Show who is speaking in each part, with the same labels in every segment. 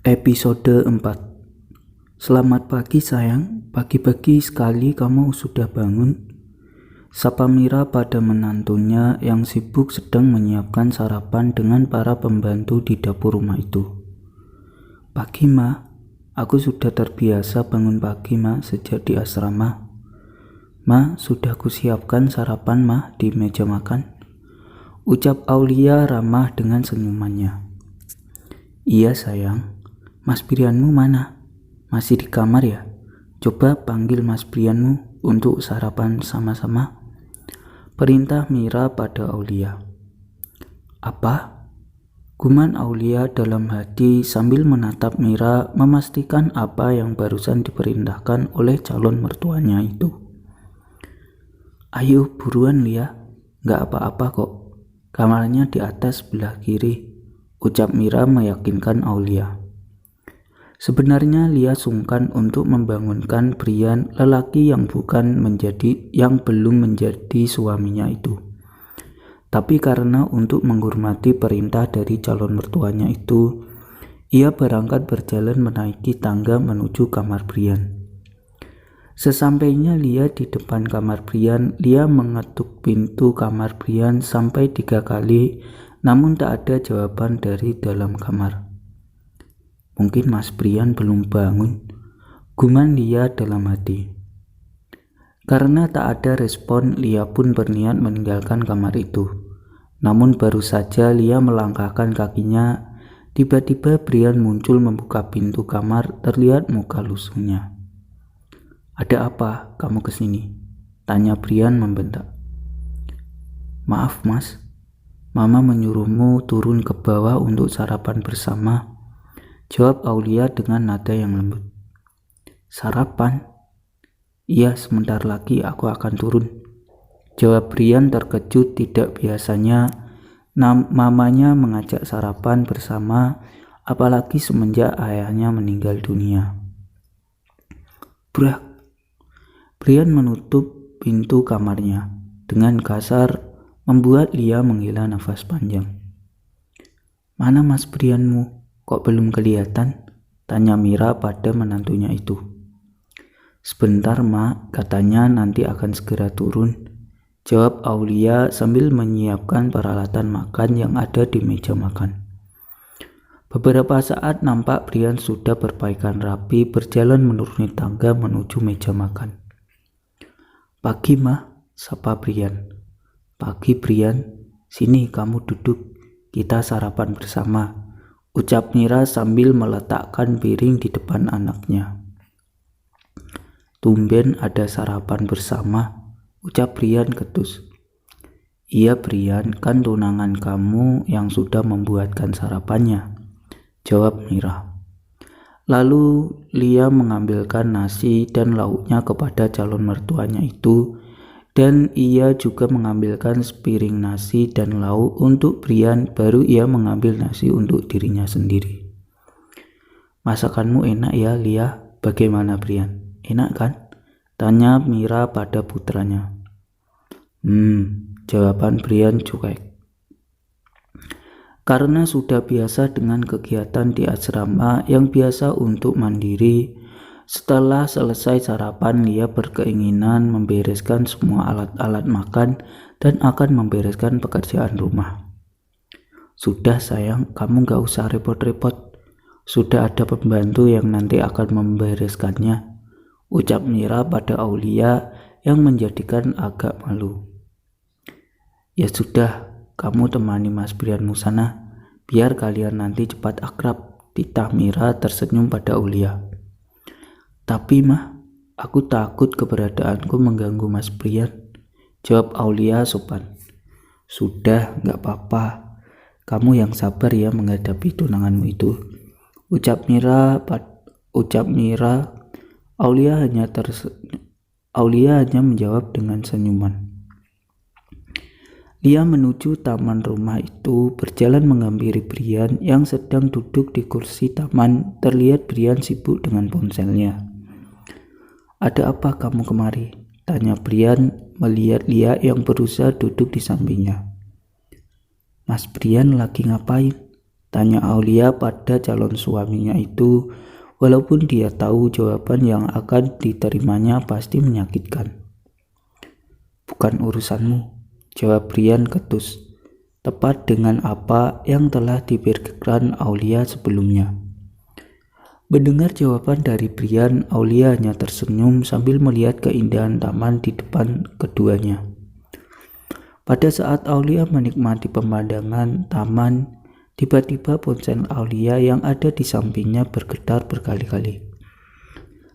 Speaker 1: Episode 4. Selamat pagi sayang, pagi-pagi sekali kamu sudah bangun. Sapa Mira pada menantunya yang sibuk sedang menyiapkan sarapan dengan para pembantu di dapur rumah itu. Pagi Ma, aku sudah terbiasa bangun pagi Ma sejak di asrama. Ma, sudah kusiapkan sarapan Ma di meja makan. Ucap Aulia ramah dengan senyumannya. Iya sayang. Mas Brianmu mana? Masih di kamar ya? Coba panggil Mas Brianmu untuk sarapan sama-sama. Perintah Mira pada Aulia. Apa? Guman Aulia dalam hati sambil menatap Mira memastikan apa yang barusan diperintahkan oleh calon mertuanya itu. Ayo buruan Lia, gak apa-apa kok. Kamarnya di atas sebelah kiri, ucap Mira meyakinkan Aulia. Sebenarnya Lia sungkan untuk membangunkan Brian, lelaki yang belum menjadi suaminya itu. Tapi karena untuk menghormati perintah dari calon mertuanya itu, ia berangkat berjalan menaiki tangga menuju kamar Brian. Sesampainya Lia di depan kamar Brian, Lia mengetuk pintu kamar Brian sampai 3 kali, namun tak ada jawaban dari dalam kamar. Mungkin Mas Brian belum bangun, guman Lia dalam hati. Karena tak ada respon, Lia pun berniat meninggalkan kamar itu. Namun baru saja Lia melangkahkan kakinya, tiba-tiba Brian muncul membuka pintu kamar, terlihat muka lusuhnya. Ada apa kamu kesini? Tanya Brian membentak. Maaf Mas, Mama menyuruhmu turun ke bawah untuk sarapan bersama. Jawab Aulia dengan nada yang lembut. Sarapan? Iya, sebentar lagi aku akan turun. Jawab Brian terkejut, tidak biasanya mamanya mengajak sarapan bersama, apalagi semenjak ayahnya meninggal dunia. Brak! Brian menutup pintu kamarnya dengan kasar, membuat Lia menghela nafas panjang. Mana Mas Brianmu? Kok belum kelihatan? Tanya Mira pada menantunya itu. Sebentar Mak, katanya nanti akan segera turun. Jawab Aulia sambil menyiapkan peralatan makan yang ada di meja makan. Beberapa saat nampak Brian sudah berpakaian rapi berjalan menuruni tangga menuju meja makan. Pagi Mak, sapa Brian. Pagi Brian, sini kamu duduk, kita sarapan bersama. Ucap Mira sambil meletakkan piring di depan anaknya. Tumben ada sarapan bersama, ucap Brian ketus. Iya Brian, kan tunangan kamu yang sudah membuatkan sarapannya, jawab Mira. Lalu Lia mengambilkan nasi dan lauknya kepada calon mertuanya itu, dan ia juga mengambilkan sepiring nasi dan lauk untuk Brian, baru ia mengambil nasi untuk dirinya sendiri. Masakanmu enak ya Lia, bagaimana Brian? Enak kan? Tanya Mira pada putranya. Jawaban Brian cuek. Karena sudah biasa dengan kegiatan di asrama yang biasa untuk mandiri, setelah selesai sarapan, Lia berkeinginan membereskan semua alat-alat makan dan akan membereskan pekerjaan rumah. Sudah sayang, kamu gak usah repot-repot. Sudah ada pembantu yang nanti akan membereskannya, ucap Mira pada Aulia yang menjadikan agak malu. Ya sudah, kamu temani Mas Brianmu sana, biar kalian nanti cepat akrab, titah Mira tersenyum pada Aulia. Tapi Mah, aku takut keberadaanku mengganggu Mas Brian, jawab Aulia sopan. Sudah, gak apa-apa. Kamu yang sabar ya menghadapi tunanganmu itu, ucap Mira. Aulia hanya menjawab dengan senyuman. Lia menuju taman rumah itu, berjalan menghampiri Brian yang sedang duduk di kursi taman. Terlihat Brian sibuk dengan ponselnya. Ada apa kamu kemari? Tanya Brian melihat Lia yang berusaha duduk di sampingnya. Mas Brian lagi ngapain? Tanya Aulia pada calon suaminya itu, walaupun dia tahu jawaban yang akan diterimanya pasti menyakitkan. Bukan urusanmu, jawab Brian ketus, tepat dengan apa yang telah dipikirkan Aulia sebelumnya. Mendengar jawaban dari Brian, Aulia hanya tersenyum sambil melihat keindahan taman di depan keduanya. Pada saat Aulia menikmati pemandangan taman, tiba-tiba ponsel Aulia yang ada di sampingnya bergetar berkali-kali.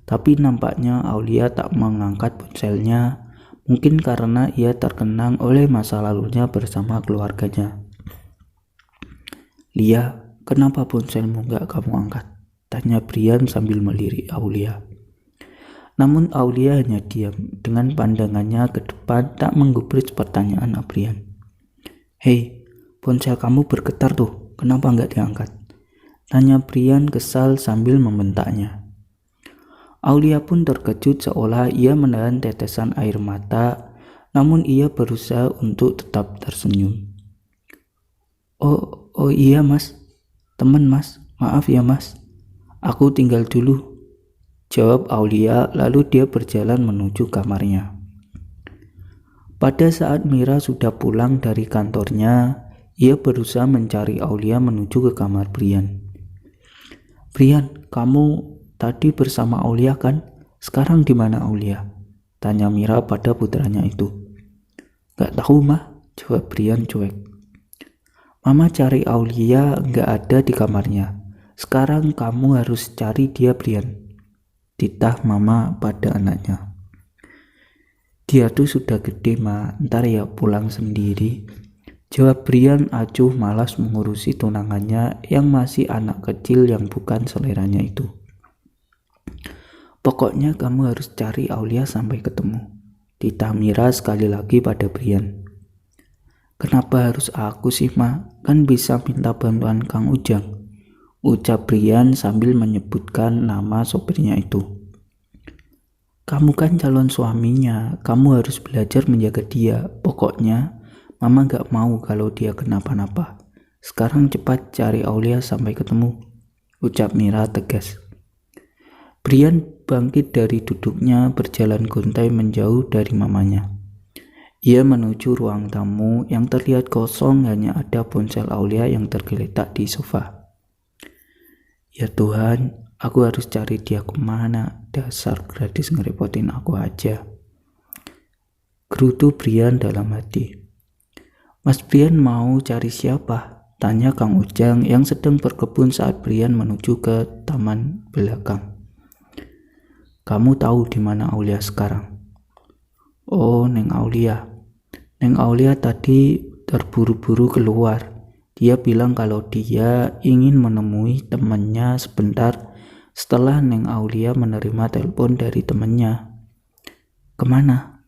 Speaker 1: Tapi nampaknya Aulia tak mengangkat ponselnya, mungkin karena ia terkenang oleh masa lalunya bersama keluarganya. "Lia, kenapa ponselmu gak kamu angkat?" tanya Brian sambil melirik Aulia. Namun Aulia hanya diam, dengan pandangannya ke depan tak menggubris pertanyaan Brian. "Hei, ponsel kamu bergetar tuh, kenapa nggak diangkat?" tanya Brian kesal sambil membentaknya. Aulia pun terkejut seolah ia menahan tetesan air mata, namun ia berusaha untuk tetap tersenyum. Oh iya mas, teman mas, maaf ya mas. Aku tinggal dulu, jawab Aulia, lalu dia berjalan menuju kamarnya. Pada saat Mira sudah pulang dari kantornya, ia berusaha mencari Aulia menuju ke kamar Brian. "Brian, kamu tadi bersama Aulia kan? Sekarang di mana Aulia?" tanya Mira pada putranya itu. "Gak tahu mah," jawab Brian cuek. "Mama cari Aulia gak ada di kamarnya. Sekarang kamu harus cari dia, Brian," titah mama pada anaknya. "Dia tuh sudah gede ma, ntar ya pulang sendiri," jawab Brian acuh malas mengurusi tunangannya yang masih anak kecil yang bukan seleranya itu. "Pokoknya kamu harus cari Aulia sampai ketemu," titah Mira sekali lagi pada Brian. "Kenapa harus aku sih ma? Kan bisa minta bantuan Kang Ujang," ucap Brian sambil menyebutkan nama sopirnya itu. "Kamu kan calon suaminya, kamu harus belajar menjaga dia. Pokoknya mama gak mau kalau dia kenapa-napa. Sekarang cepat cari Aulia sampai ketemu," ucap Mira tegas. Brian bangkit dari duduknya, berjalan gontai menjauh dari mamanya. Ia menuju ruang tamu yang terlihat kosong, hanya ada ponsel Aulia yang tergeletak di sofa. "Ya Tuhan, aku harus cari dia kemana? Dasar gadis ngerepotin aku aja," gerutu Brian dalam hati. "Mas Brian mau cari siapa?" tanya Kang Ujang yang sedang berkebun saat Brian menuju ke taman belakang. "Kamu tahu di mana Aulia sekarang?" "Oh, Neng Aulia. Neng Aulia tadi terburu-buru keluar. Dia bilang kalau dia ingin menemui temannya sebentar setelah Neng Aulia menerima telepon dari temannya." "Kemana?"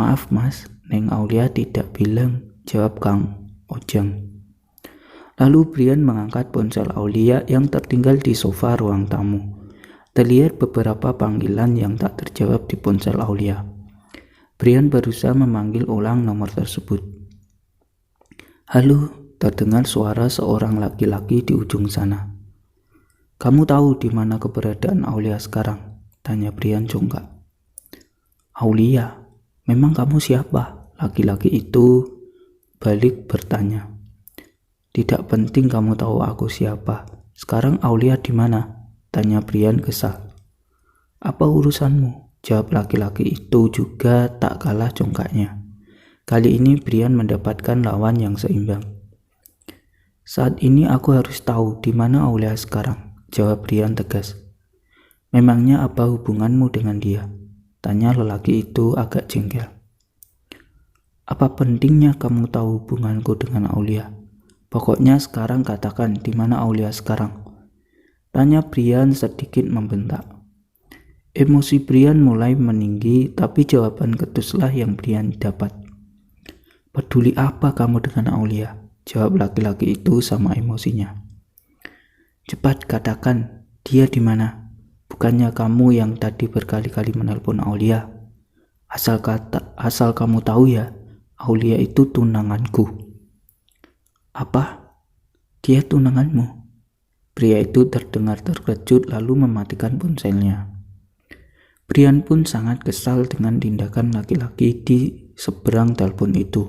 Speaker 1: "Maaf mas, Neng Aulia tidak bilang," jawab Kang Ujang. Lalu Brian mengangkat ponsel Aulia yang tertinggal di sofa ruang tamu. Terlihat beberapa panggilan yang tak terjawab di ponsel Aulia. Brian berusaha memanggil ulang nomor tersebut. "Halo," terdengar suara seorang laki-laki di ujung sana. "Kamu tahu di mana keberadaan Aulia sekarang?" tanya Brian congkak. "Aulia? Memang kamu siapa?" laki-laki itu balik bertanya. "Tidak penting kamu tahu aku siapa. Sekarang Aulia di mana?" tanya Brian kesal. "Apa urusanmu?" jawab laki-laki itu juga tak kalah congkaknya. Kali ini Brian mendapatkan lawan yang seimbang. "Saat ini aku harus tahu di mana Aulia sekarang," jawab Brian tegas. "Memangnya apa hubunganmu dengan dia?" tanya lelaki itu agak jengkel. "Apa pentingnya kamu tahu hubunganku dengan Aulia? Pokoknya sekarang katakan di mana Aulia sekarang," tanya Brian sedikit membentak. Emosi Brian mulai meninggi, tapi jawaban ketuslah yang Brian dapat. "Peduli apa kamu dengan Aulia?" jawab laki-laki itu sama emosinya. "Cepat katakan, dia di mana? Bukannya kamu yang tadi berkali-kali menelpon Aulia? Asal kamu tahu ya, Aulia itu tunanganku." "Apa? Dia tunanganmu. Pria itu terdengar terkejut lalu mematikan ponselnya. Brian pun sangat kesal dengan tindakan laki-laki di seberang telepon itu.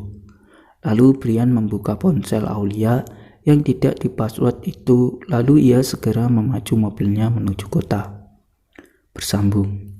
Speaker 1: Lalu Brian membuka ponsel Aulia yang tidak dipassword itu, lalu ia segera memacu mobilnya menuju kota. Bersambung.